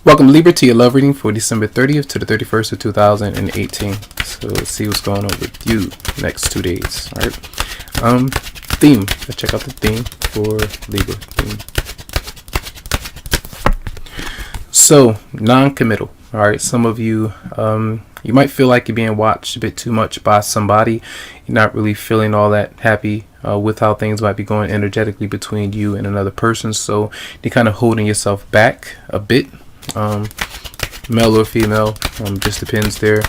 Welcome, Libra, to your love reading for December 30th to the 31st of 2018. So let's see what's going on with you next 2 days. All right. Theme. Let's check out the theme for Libra. So non-committal. All right. Some of you, you might feel like you're being watched a bit too much by somebody. You're not really feeling all that happy with how things might be going energetically between you and another person. So you're kind of holding yourself back a bit. Male or female, just depends there.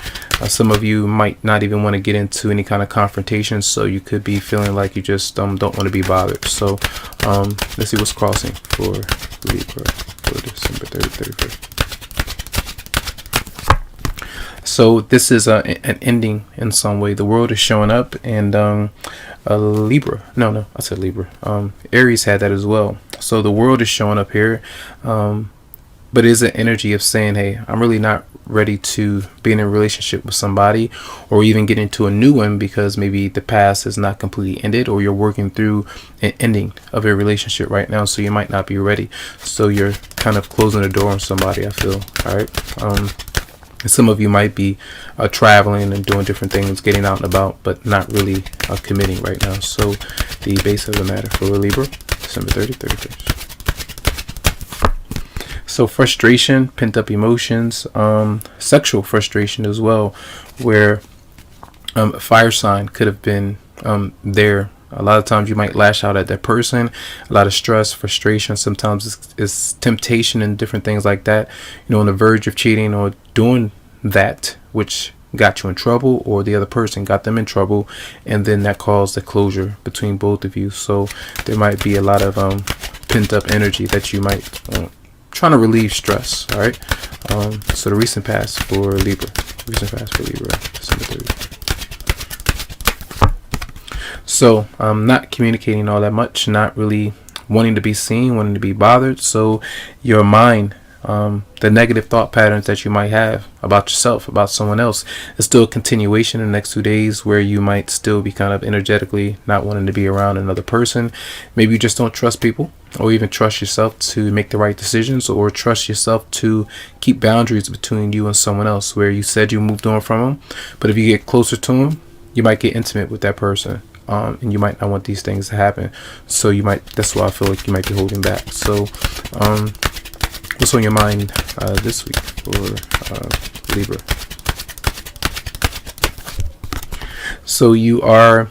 Some of you might not even want to get into any kind of confrontation, so you could be feeling like you just don't want to be bothered. So let's see what's crossing for Libra for December 31st. So this is an ending in some way. The world is showing up, and Libra, no, I said Libra. Aries had that as well. So the world is showing up here. But it is an energy of saying, hey, I'm really not ready to be in a relationship with somebody, or even get into a new one because maybe the past is not completely ended, or you're working through an ending of a relationship right now, so you might not be ready. So you're kind of closing the door on somebody, I feel. All right. Some of you might be traveling and doing different things, getting out and about, but not really committing right now. So the base of the matter for Libra, December 30th, 31st. So frustration, pent up emotions, sexual frustration as well, where a fire sign could have been there. A lot of times you might lash out at that person. A lot of stress, frustration. Sometimes it's temptation and different things like that. You know, on the verge of cheating or doing that, which got you in trouble, or the other person got them in trouble, and then that caused a closure between both of you. So there might be a lot of pent up energy that you might trying to relieve stress. All right. So the recent past for Libra, December 30th. So not communicating all that much, not really wanting to be seen, wanting to be bothered. So your mind, the negative thought patterns that you might have about yourself, about someone else, is still a continuation in the next 2 days, where you might still be kind of energetically not wanting to be around another person. Maybe you just don't trust people, or even trust yourself to make the right decisions, or trust yourself to keep boundaries between you and someone else, where you said you moved on from them, but if you get closer to them, you might get intimate with that person, and you might not want these things to happen. So you might, that's why I feel like you might be holding back. So what's on your mind this week for Libra? So you are,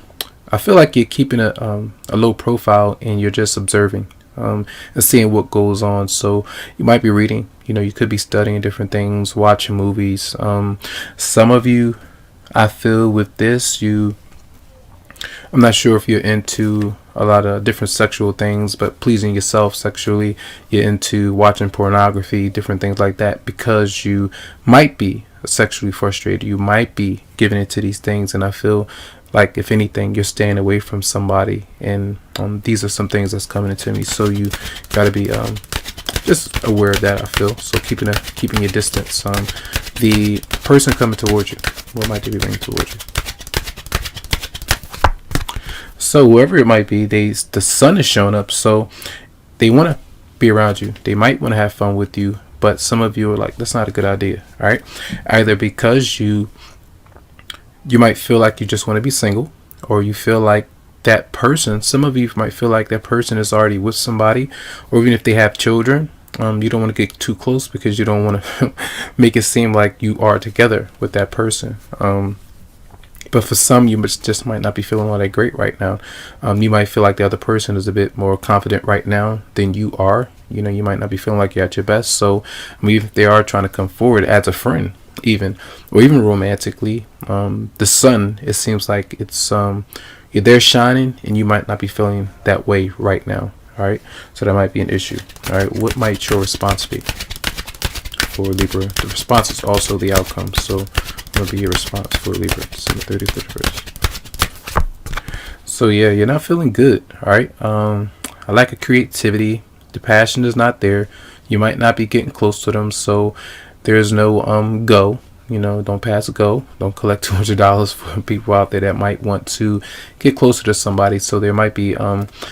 I feel like you're keeping a low profile, and you're just observing and seeing what goes on. So you might be reading, you could be studying different things, watching movies. Some of you, I feel with this, I'm not sure if you're into a lot of different sexual things, but pleasing yourself sexually, you're into watching pornography, different things like that, because you might be sexually frustrated. You might be giving into these things, and I feel like, if anything, you're staying away from somebody, and these are some things that's coming into me. So you got to be just aware of that, I feel. So keeping your distance. The person coming towards you, what might they be bringing towards you? So whoever it might be, the sun is showing up, so they want to be around you. They might want to have fun with you, but some of you are like, that's not a good idea. All right, either because you might feel like you just want to be single, or you feel like that person, some of you might feel like that person is already with somebody, or even if they have children, you don't want to get too close because you don't want to make it seem like you are together with that person. But for some, you just might not be feeling all that great right now. You might feel like the other person is a bit more confident right now than you are. You might not be feeling like you're at your best. So if they are trying to come forward as a friend, or even romantically, the sun, it seems like it's you're there shining, and you might not be feeling that way right now. All right, so that might be an issue. All right, what might your response be for Libra? The response is also the outcome. So what will be your response for Libra, December 30th, 31st? So yeah, you're not feeling good. All right, a lack of creativity. The passion is not there. You might not be getting close to them, so there's no go. don't pass go. Don't collect $200 for people out there that might want to get closer to somebody. So there might be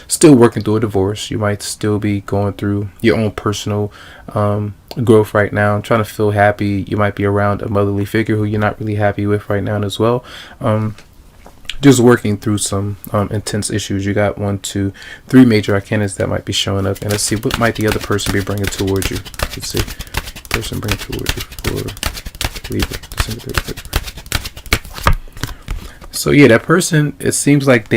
still working through a divorce. You might still be going through your own personal growth right now, trying to feel happy. You might be around a motherly figure who you're not really happy with right now as well. Just working through some intense issues. You got 1, 2, 3 major arcanas that might be showing up, and let's see what might the other person be bringing towards you. Let's see, person bringing towards you for Libra, December 31st. So yeah, that person, it seems like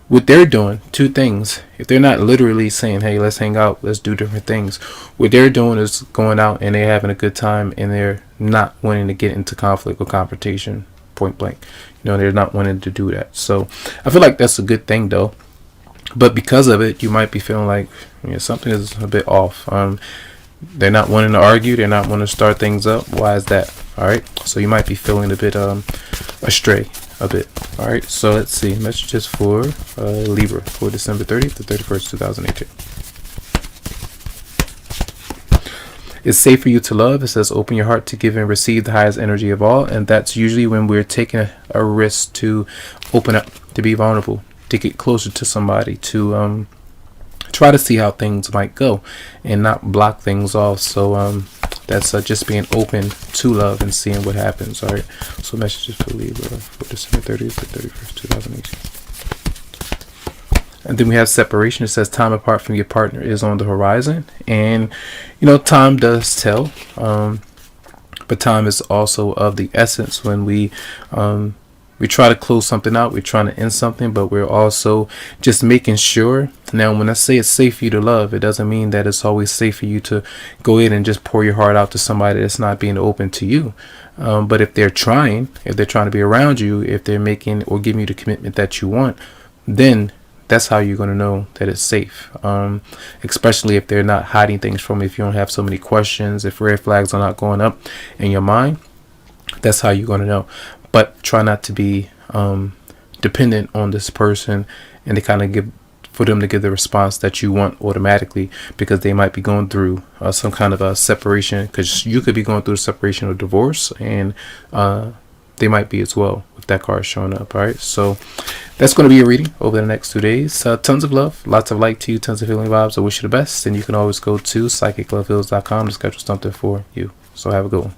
what they're doing, 2 things. If they're not literally saying, hey, let's hang out, let's do different things, what they're doing is going out and they're having a good time, and they're not wanting to get into conflict or confrontation, point blank. They're not wanting to do that. So I feel like that's a good thing though. But because of it, you might be feeling like something is a bit off. They're not wanting to argue. They're not wanting to start things up. Why is that? All right. So you might be feeling a bit astray a bit. All right. So let's see. Messages for Libra for December 30th to 31st, 2018. It's safe for you to love. It says open your heart to give and receive the highest energy of all. And that's usually when we're taking a risk to open up, to be vulnerable, to get closer to somebody, to try to see how things might go and not block things off. So that's just being open to love and seeing what happens. All right. So messages for Libra for December 30th to 31st, 2018. And then we have separation. It says time apart from your partner is on the horizon. And, time does tell. But time is also of the essence when we try to close something out. We're trying to end something, but we're also just making sure. Now, when I say it's safe for you to love, it doesn't mean that it's always safe for you to go in and just pour your heart out to somebody that's not being open to you. But if they're trying to be around you, if they're making or giving you the commitment that you want, then that's how you're going to know that it's safe, especially if they're not hiding things from you, if you don't have so many questions, if red flags are not going up in your mind. That's how you're going to know. But try not to be dependent on this person and to kind of for them to give the response that you want automatically, because they might be going through some kind of a separation, because you could be going through a separation or divorce, and they might be as well with that card showing up. All right, so that's going to be a reading over the next 2 days. Tons of love, lots of light to you, tons of healing vibes. I wish you the best, and you can always go to psychicloveheals.com to schedule something for you. So have a good one.